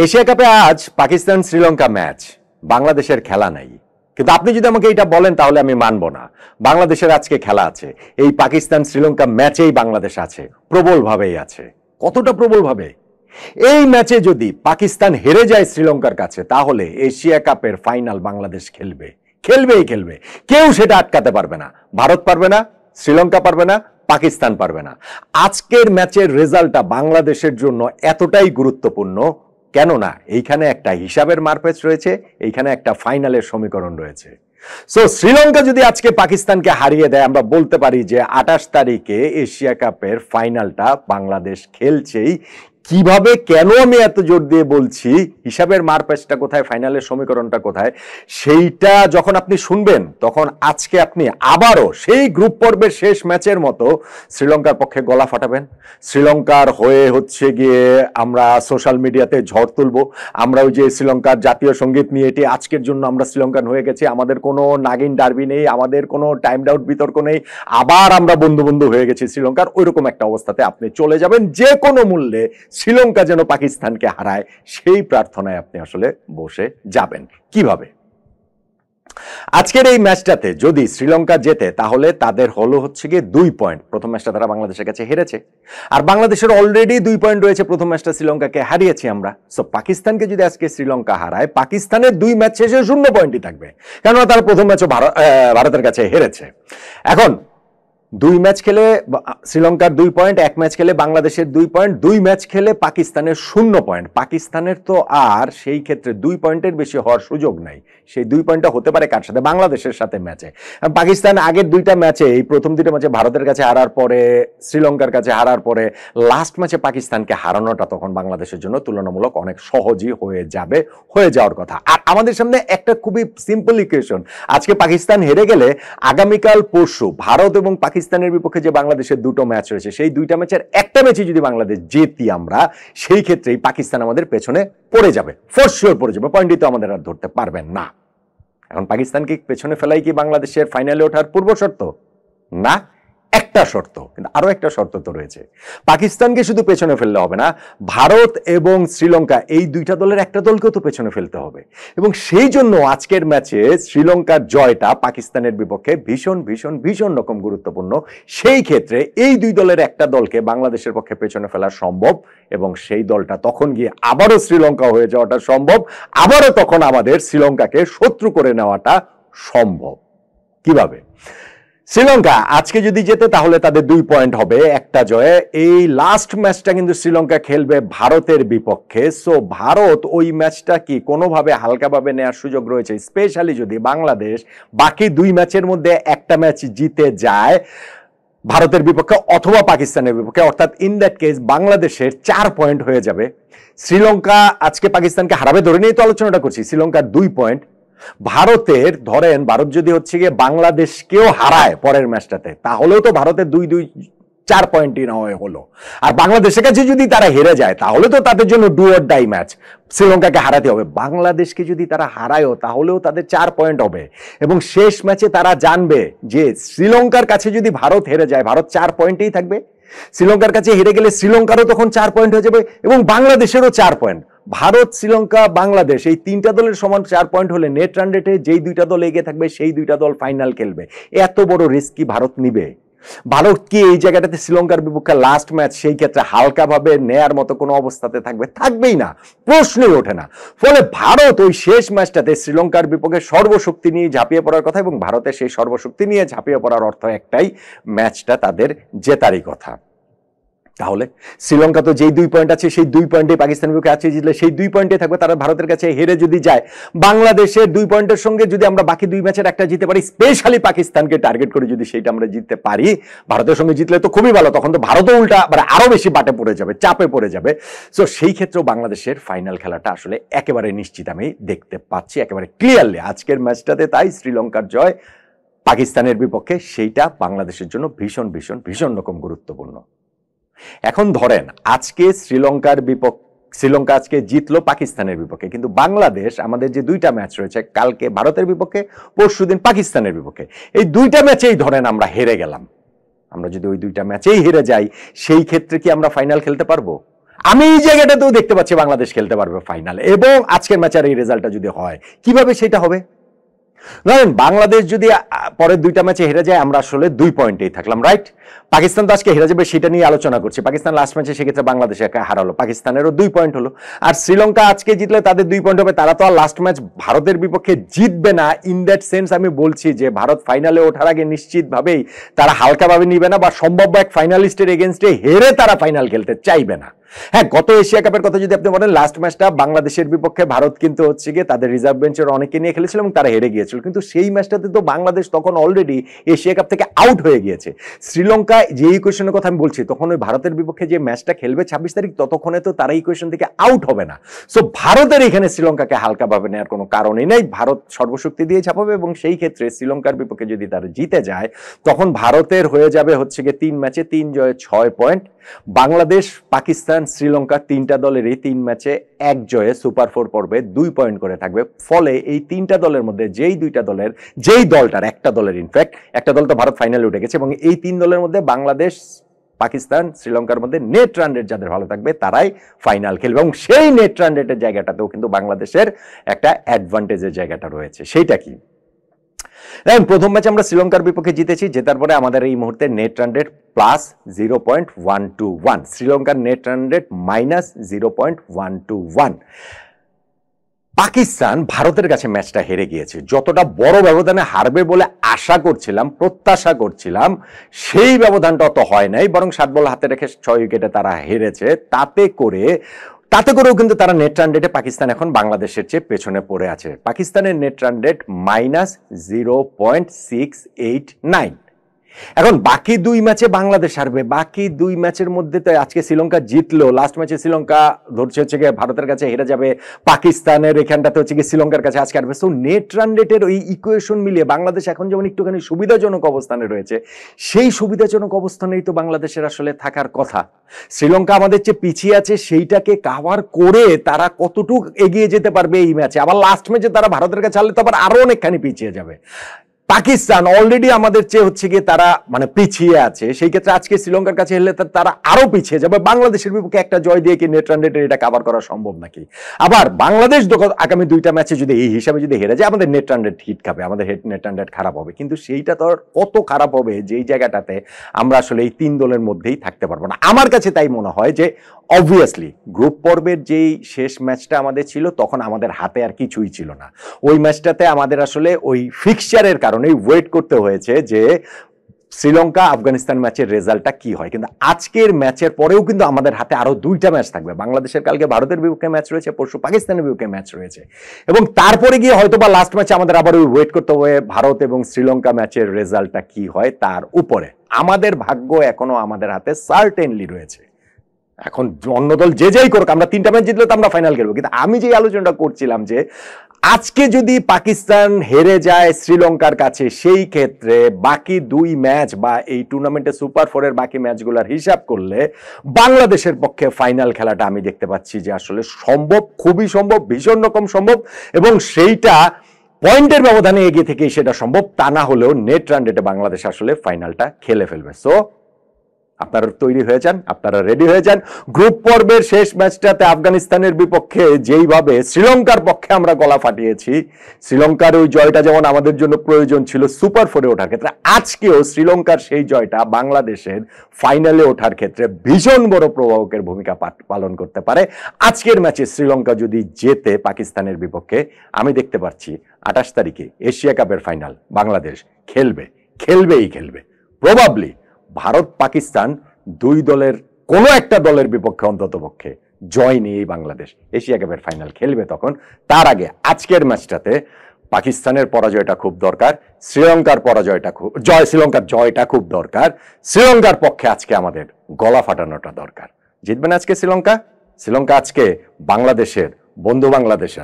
Asia কাপে আজ Pakistan Sri Lanka match, বাংলাদেশের খেলা নাই। কিন্তু আপনি যদি আমাকে এটা বলেন তাহলে আমি মানব না। বাংলাদেশের আজকে খেলা আছে, এই পাকিস্তান শ্রীলঙ্কা ম্যাচেই বাংলাদেশ আছে, প্রবলভাবেই আছে। কতটা প্রবলভাবে? এই ম্যাচে যদি পাকিস্তান হেরে যায় শ্রীলঙ্কার কাছে, তাহলে এশিয়া কাপের ফাইনাল বাংলাদেশ খেলবে, খেলবেই খেলবে। কেউ সেটা আটকাতে পারবে না। ভারত পারবে না, শ্রীলঙ্কা পারবে না, পাকিস্তান পারবে না। আজকের ম্যাচের রেজাল্টটা বাংলাদেশের জন্য এতটাই গুরুত্বপূর্ণ, কেননা এইখানে একটা হিসাবের মারপ্যাচ রয়েছে, এইখানে একটা ফাইনালের সমীকরণ রয়েছে। সো শ্রীলঙ্কা যদি আজকে পাকিস্তানকে হারিয়ে দেয়, আমরা বলতে পারি যে 28 তারিখে এশিয়া কাপের ফাইনালটা বাংলাদেশ খেলছেই। কিভাবে, কেন আমি এত জোর দিয়ে বলছি, হিসাবের মারপ্যাচটা কোথায়, ফাইনালের সমীকরণটা কোথায়, সেইটা যখন আপনি শুনবেন তখন আজকে আপনি আবারও সেই গ্রুপ পর্বের শেষ ম্যাচের মতো শ্রীলঙ্কার পক্ষে গলা ফাটাবেন। শ্রীলঙ্কার হয়ে হচ্ছে গিয়ে আমরা সোশ্যাল মিডিয়াতে ঝড় তুলব। আমরা ওই যে শ্রীলঙ্কার জাতীয় সঙ্গীত নিয়ে এটি আজকের জন্য আমরা শ্রীলঙ্কান হয়ে গেছি, আমাদের কোনো নাগিন ডার্বি নেই, আমাদের কোনো টাইম আউট বিতর্ক নেই, আবার আমরা বন্ধু বন্ধু হয়ে গেছি শ্রীলঙ্কার, ওইরকম একটা অবস্থাতে আপনি চলে যাবেন। যে কোনো মূল্যে শ্রীলঙ্কা যেন পাকিস্তানকে হারায়, সেই প্রার্থনায় আপনি আসলে বসে যাবেন। কিভাবে? আজকের এই ম্যাচটাতে যদি শ্রীলঙ্কা জেতে, তাহলে তাদের হলো হচ্ছে গিয়ে 2 পয়েন্ট। প্রথম ম্যাচটা তারা বাংলাদেশের কাছে হেরেছে, আর বাংলাদেশের অলরেডি 2 পয়েন্ট রয়েছে। প্রথম ম্যাচটা শ্রীলঙ্কাকে হারিয়েছি আমরা। সো পাকিস্তানকে যদি আজকে শ্রীলঙ্কা হারায়, পাকিস্তানের 2 ম্যাচ শেষে 0 পয়েন্টই থাকবে, কেননা তারা প্রথম ম্যাচও ভারতের কাছে হেরেছে। এখন 2 ম্যাচ খেলে শ্রীলঙ্কার 2 পয়েন্ট, 1 ম্যাচ খেলে বাংলাদেশের 2 পয়েন্ট, 2 ম্যাচ খেলে পাকিস্তানের 0 পয়েন্ট। পাকিস্তানের তো আর সেই ক্ষেত্রে 2 পয়েন্টের বেশি হওয়ার সুযোগ নাই। সেই 2 পয়েন্টটা হতে পারে কার সাথে? বাংলাদেশের সাথে ম্যাচে। পাকিস্তান আগের 2টা ম্যাচে, এই প্রথম 2টা ম্যাচে ভারতের কাছে হারার পরে, শ্রীলঙ্কার কাছে হারার পরে, লাস্ট ম্যাচে পাকিস্তানকে হারানোটা তখন বাংলাদেশের জন্য তুলনামূলক অনেক সহজই হয়ে যাওয়ার কথা। আর আমাদের সামনে একটা খুবই সিম্পল ইকুয়েশন। আজকে পাকিস্তান হেরে গেলে আগামীকাল পরশু ভারত এবং পাকিস্তানের বিপক্ষে যে বাংলাদেশের 2টো ম্যাচ রয়েছে, সেই 2টা ম্যাচের একটা ম্যাচে যদি বাংলাদেশ জেতি আমরা, সেই ক্ষেত্রেই পাকিস্তান আমাদের পেছনে পড়ে যাবে, ফর শিওর পড়ে যাবে, পয়েন্টই তো আমাদের আর ধরতে পারবেন না। এখন পাকিস্তানকে পেছনে ফেলাই কি বাংলাদেশের ফাইনালে ওঠার পূর্ব শর্ত? না, একটা শর্ত, কিন্তু আরো একটা শর্ত তো রয়েছে। পাকিস্তানকে শুধু পেছনে ফেললে হবে না, ভারত এবং শ্রীলঙ্কা এই 2টা দলের একটা দলকেও তো পেছনে ফেলতে হবে। এবং সেই জন্য আজকের ম্যাচে শ্রীলঙ্কার জয়টা পাকিস্তানের বিপক্ষে ভীষণ ভীষণ ভীষণ রকম গুরুত্বপূর্ণ। সেই ক্ষেত্রে এই 2 দলের একটা দলকে বাংলাদেশের পক্ষে পেছনে ফেলা সম্ভব, এবং সেই দলটা তখন গিয়ে আবারও শ্রীলঙ্কা হয়ে যাওয়াটা সম্ভব, আবারও তখন আমাদের শ্রীলঙ্কাকে শত্রু করে নেওয়াটা সম্ভব। কিভাবে? শ্রীলঙ্কা আজকে যদি জেতে, তাহলে তাদের 2 পয়েন্ট হবে, একটা জয়ে। এই লাস্ট ম্যাচটা কিন্তু শ্রীলঙ্কা খেলবে ভারতের বিপক্ষে। সো ভারত ওই ম্যাচটা কি কোনোভাবে হালকাভাবে নেওয়ার সুযোগ রয়েছে, স্পেশালি যদি বাংলাদেশ বাকি 2 ম্যাচের মধ্যে একটা ম্যাচ জিতে যায় ভারতের বিপক্ষে অথবা পাকিস্তানের বিপক্ষে, অর্থাৎ ইন দ্যাট কেস বাংলাদেশের 4 পয়েন্ট হয়ে যাবে। শ্রীলঙ্কা আজকে পাকিস্তানকে হারাবে ধরে নিয়েই তো আলোচনাটা করছি। শ্রীলঙ্কার 2 পয়েন্ট, ভারতের ধরেন ভারত যদি হচ্ছে গিয়ে বাংলাদেশকেও হারায় পরের ম্যাচটাতে, তাহলেও তো ভারতের 4 পয়েন্টই না হলো। আর বাংলাদেশের কাছে যদি তারা হেরে যায়, তাহলে তো তাদের জন্য ডু অর ডাই ম্যাচ, শ্রীলঙ্কাকে হারাতে হবে। বাংলাদেশকে যদি তারা হারায়ও, তাহলেও তাদের 4 পয়েন্ট হবে, এবং শেষ ম্যাচে তারা জানবে যে শ্রীলঙ্কার কাছে যদি ভারত হেরে যায়, ভারত 4 পয়েন্টেই থাকবে। শ্রীলঙ্কার কাছে হেরে গেলে শ্রীলঙ্কারও তখন 4 পয়েন্ট হয়ে যাবে, এবং বাংলাদেশেরও 4 পয়েন্ট। ভারত, শ্রীলঙ্কা, বাংলাদেশ এই 3টা দলের সমান 4 পয়েন্ট হলে নেট রান রেটে যেই 2টা দল এগিয়ে থাকবে, সেই 2টা দল ফাইনাল খেলবে। এত বড় রিস্ক কি ভারত নিবে? ভারত কি এই জায়গাটাতে শ্রীলঙ্কার বিপক্ষে লাস্ট ম্যাচ, সেই ক্ষেত্রে হালকাভাবে নেয়ার মতো কোনো অবস্থাতে থাকবে? থাকবেই না, প্রশ্নই ওঠে না। ফলে ভারত ওই শেষ ম্যাচটাতে শ্রীলঙ্কার বিপক্ষে সর্বশক্তি নিয়ে ঝাঁপিয়ে পড়ার কথা, এবং ভারতের সেই সর্বশক্তি নিয়ে ঝাঁপিয়ে পড়ার অর্থ একটাই, ম্যাচটা তাদের জেতারই কথা। তাহলে শ্রীলঙ্কা তো যেই 2 পয়েন্ট আছে, সেই 2 পয়েন্টে পাকিস্তানের বিপক্ষে আছে জিতলে সেই 2 পয়েন্টে থাকবে। তারা ভারতের কাছে হেরে যদি যায়, বাংলাদেশের 2 পয়েন্টের সঙ্গে যদি আমরা বাকি 2 ম্যাচের একটা জিতে পারি, স্পেশালি পাকিস্তানকে টার্গেট করে যদি সেইটা আমরা জিততে পারি, ভারতের সঙ্গে জিতলে তো খুবই ভালো, তখন তো ভারতও উল্টা মানে আরো বেশি বাটে পড়ে যাবে, চাপে পড়ে যাবে। সো সেই ক্ষেত্রেও বাংলাদেশের ফাইনাল খেলাটা আসলে একেবারে নিশ্চিত আমি দেখতে পাচ্ছি, একেবারে ক্লিয়ারলি আজকের ম্যাচটাতে। তাই শ্রীলঙ্কার জয় পাকিস্তানের বিপক্ষে, সেইটা বাংলাদেশের জন্য ভীষণ ভীষণ ভীষণ রকম গুরুত্বপূর্ণ। এখন ধরেন আজকে শ্রীলঙ্কা আজকে জিতলো পাকিস্তানের বিপক্ষে, কিন্তু বাংলাদেশ আমাদের যে 2টা ম্যাচ রয়েছে, কালকে ভারতের বিপক্ষে, পরশুদিন পাকিস্তানের বিপক্ষে, এই 2টা ম্যাচেই ধরেন আমরা হেরে গেলাম। আমরা যদি ওই 2টা ম্যাচেই হেরে যাই, সেই ক্ষেত্রে কি আমরা ফাইনাল খেলতে পারবো? আমি এই জায়গাটাতেও দেখতে পাচ্ছি বাংলাদেশ খেলতে পারবে ফাইনাল, এবং আজকের ম্যাচের এই রেজাল্টটা যদি হয়, কিভাবে সেটা হবে? ধরেন বাংলাদেশ যদি পরের দুইটা ম্যাচে হেরে যায়, আমরা আসলে 2 পয়েন্টেই থাকলাম, রাইট? পাকিস্তান তো আজকে হেরে যাবে সেটা নিয়ে আলোচনা করছি। পাকিস্তান লাস্ট ম্যাচে সেক্ষেত্রে বাংলাদেশ হারালো, পাকিস্তানেরও 2 পয়েন্ট হলো। আর শ্রীলঙ্কা আজকে জিতলে তাদের 2 পয়েন্ট হবে, তারা তো আর লাস্ট ম্যাচ ভারতের বিপক্ষে জিতবে না। ইন দ্যাট সেন্স আমি বলছি যে ভারত ফাইনালে ওঠার আগে নিশ্চিতভাবেই তারা হালকাভাবে নিবে না, বা সম্ভাব্য এক ফাইনালিস্টের এগেনস্টে হেরে তারা ফাইনাল খেলতে চাইবে না। হ্যাঁ, গত এশিয়া কাপের কথা যদি আপনি বলেন, লাস্ট ম্যাচটা বাংলাদেশের বিপক্ষে ভারত কিন্তু হচ্ছে গিয়ে তাদের রিজার্ভ বেঞ্চের অনেকে নিয়ে খেলেছিল এবং তারা হেরে গিয়েছিল, কিন্তু সেই ম্যাচটাতে তো বাংলাদেশ তখন অলরেডি এশিয়া কাপ থেকে আউট হয়ে গিয়েছে। শ্রীলঙ্কা যে ইকুয়েশনের কথা আমি বলছি, তখন ওই ভারতের বিপক্ষে যে ম্যাচটা খেলবে 26 তারিখ, ততক্ষণে তো তারা ইকুয়েশন থেকে আউট হবে না। সো ভারতের এখানে শ্রীলঙ্কাকে হালকাভাবে নেওয়ার কোনো কারণই নেই, ভারত সর্বশক্তি দিয়ে ঝাঁপাবে, এবং সেই ক্ষেত্রে শ্রীলঙ্কার বিপক্ষে যদি তারা জিতে যায়, তখন ভারতের হয়ে যাবে হচ্ছে গিয়ে 3 ম্যাচে 3 জয়ে 6 পয়েন্ট। বাংলাদেশ, পাকিস্তান, শ্রীলঙ্কা 3টা দলেরই 3 ম্যাচে 1 জয়ে সুপার 4 পর্বে 2 পয়েন্ট করে থাকবে। ফলে এই 3টা দলের মধ্যে যেই দলটার, একটা দলের ইনফ্যাক্ট একটা দল তো ভারত ফাইনালে উঠে গেছে, এবং এই 3 দলের মধ্যে বাংলাদেশ, পাকিস্তান, শ্রীলঙ্কার মধ্যে নেট রান রেট যাদের ভালো থাকবে তারাই ফাইনাল খেলবে, এবং সেই নেট রান রেটের জায়গাটাতেও কিন্তু বাংলাদেশের একটা অ্যাডভান্টেজের জায়গাটা রয়েছে। সেইটা কি? দেখেন, প্রথম ম্যাচে আমরা শ্রীলঙ্কার বিপক্ষে জিতেছি, জেতার পরে আমাদের এই মুহূর্তে নেট রান রেট +0.121, শ্রীলঙ্কার নেট রান রেট -0.121। পাকিস্তান ভারতের কাছে ম্যাচটা হেরে গিয়েছে, যতটা বড় ব্যবধানে হারবে বলে আশা করছিলাম, প্রত্যাশা করছিলাম, সেই ব্যবধানটা অত হয় নাই, বরং 7 বল হাতে রেখে 6 উইকেটে তারা হেরেছে। তাতে করেও কিন্তু তারা নেট রান রেটে পাকিস্তান এখন বাংলাদেশের চেয়ে পেছনে পড়ে আছে। পাকিস্তানের নেট রান রেট -0.689। এখন বাকি 2 ম্যাচে বাংলাদেশ হারবে, বাকি 2 ম্যাচের মধ্যে তো আজকে শ্রীলঙ্কা জিতলো, লাস্ট ম্যাচে শ্রীলঙ্কা ধরছে হচ্ছে গিয়ে ভারতের কাছে হেরে যাবে, পাকিস্তানের এখানটাতে হচ্ছে গিয়ে শ্রীলঙ্কার কাছে আজকে হারবে। সো নেট রান রেটের ওই ইকুয়েশন মিলিয়ে বাংলাদেশ এখন যেমন একটুখানি সুবিধাজনক অবস্থানে রয়েছে, সেই সুবিধাজনক অবস্থানেই তো বাংলাদেশের আসলে থাকার কথা। শ্রীলঙ্কা আমাদের চেয়ে পিছিয়ে আছে, সেইটাকে কাভার করে তারা কতটুকু এগিয়ে যেতে পারবে এই ম্যাচে, আবার লাস্ট ম্যাচে তারা ভারতের কাছে হারলে তো আবার আরো অনেকখানি পিছিয়ে যাবে। পাকিস্তান অলরেডি আমাদের চেয়ে হচ্ছে গিয়ে তারা মানে পিছিয়ে আছে, সেই ক্ষেত্রে আজকে শ্রীলঙ্কার কাছে হেরলে তারা আরো পিছিয়ে যাবে। বাংলাদেশের বিপক্ষে একটা জয় দিয়ে কি নেট রান রেটের এটা কভার করা সম্ভব নাকি? আবার বাংলাদেশ আগামী 2টা ম্যাচে যদি এই হিসাবে যদি হেরে যায়, আমাদের নেট রান রেট হিট খাবে, আমাদের নেট রান রেট খারাপ হবে, কিন্তু সেইটা তো কত খারাপ হবে যেই জায়গাটাতে আমরা আসলে এই 3 দলের মধ্যেই থাকতে পারবো না। আমার কাছে তাই মনে হয় যে অবভিয়াসলি গ্রুপ পর্বের যেই শেষ ম্যাচটা আমাদের ছিল, তখন আমাদের হাতে আর কিছুই ছিল না। ওই ম্যাচটাতে আমাদের আসলে ওই ফিক্সচারের কারণেই ওয়েট করতে হয়েছে যে শ্রীলঙ্কা আফগানিস্তান ম্যাচের রেজাল্টটা কি হয়। কিন্তু আজকের ম্যাচের পরেও কিন্তু আমাদের হাতে আরো 2টা ম্যাচ থাকবে। বাংলাদেশের কালকে ভারতের বিপক্ষে ম্যাচ রয়েছে, পরশু পাকিস্তানের বিপক্ষে ম্যাচ রয়েছে, এবং তারপরে গিয়ে হয়তো বা লাস্ট ম্যাচে আমাদের আবার ওই ওয়েট করতে হবে ভারত এবং শ্রীলঙ্কা ম্যাচের রেজাল্টটা কি হয় তার উপরে। আমাদের ভাগ্য এখনো আমাদের হাতে সার্টেনলি রয়েছে। এখন অন্য দল যে যাই করুক, আমরা 3টা ম্যাচ জিতলে তো আমরা ফাইনাল খেলবো, কিন্তু আমি যে আলোচনাটা করছিলাম যে আজকে যদি পাকিস্তান হেরে যায় শ্রীলঙ্কার কাছে, সেই ক্ষেত্রে বাকি 2 ম্যাচ বা এই টুর্নামেন্টে সুপার 4-এর বাকি ম্যাচগুলোর হিসাব করলে বাংলাদেশের পক্ষে ফাইনাল খেলাটা আমি দেখতে পাচ্ছি যে আসলে সম্ভব, খুবই সম্ভব, ভীষণ রকম সম্ভব, এবং সেইটা পয়েন্টের ব্যবধানে এগিয়ে থেকেই সেটা সম্ভব। তা না হলেও নেট রান রেটে বাংলাদেশ আসলে ফাইনালটা খেলে ফেলবে। সো আপনারা তৈরি হয়ে যান, আপনারা রেডি হয়ে যান। গ্রুপ পর্বের শেষ ম্যাচটাতে আফগানিস্তানের বিপক্ষে যেইভাবে শ্রীলঙ্কার পক্ষে আমরা গলা ফাটিয়েছি, শ্রীলঙ্কার ওই জয়টা যেমন আমাদের জন্য প্রয়োজন ছিল সুপার 4-এ ওঠার ক্ষেত্রে, আজকেও শ্রীলঙ্কার সেই জয়টা বাংলাদেশের ফাইনালে ওঠার ক্ষেত্রে ভীষণ বড় প্রভাবকের ভূমিকা পালন করতে পারে। আজকের ম্যাচে শ্রীলঙ্কা যদি জেতে পাকিস্তানের বিপক্ষে, আমি দেখতে পাচ্ছি 28 তারিখে এশিয়া কাপের ফাইনাল বাংলাদেশ খেলবেই প্রবাবলি ভারত পাকিস্তান 2 দলের কোনো একটা দলের বিপক্ষে অন্ততপক্ষে জয় নিয়েই বাংলাদেশ এশিয়া কাপের ফাইনাল খেলবে। তখন তার আগে আজকের ম্যাচটাতে পাকিস্তানের পরাজয়টা খুব দরকার, শ্রীলঙ্কার জয়টা খুব দরকার। শ্রীলঙ্কার পক্ষে আজকে আমাদের গলা ফাটানোটা দরকার। জিতবেন আজকে শ্রীলঙ্কা আজকে বাংলাদেশের বন্ধু, বাংলাদেশের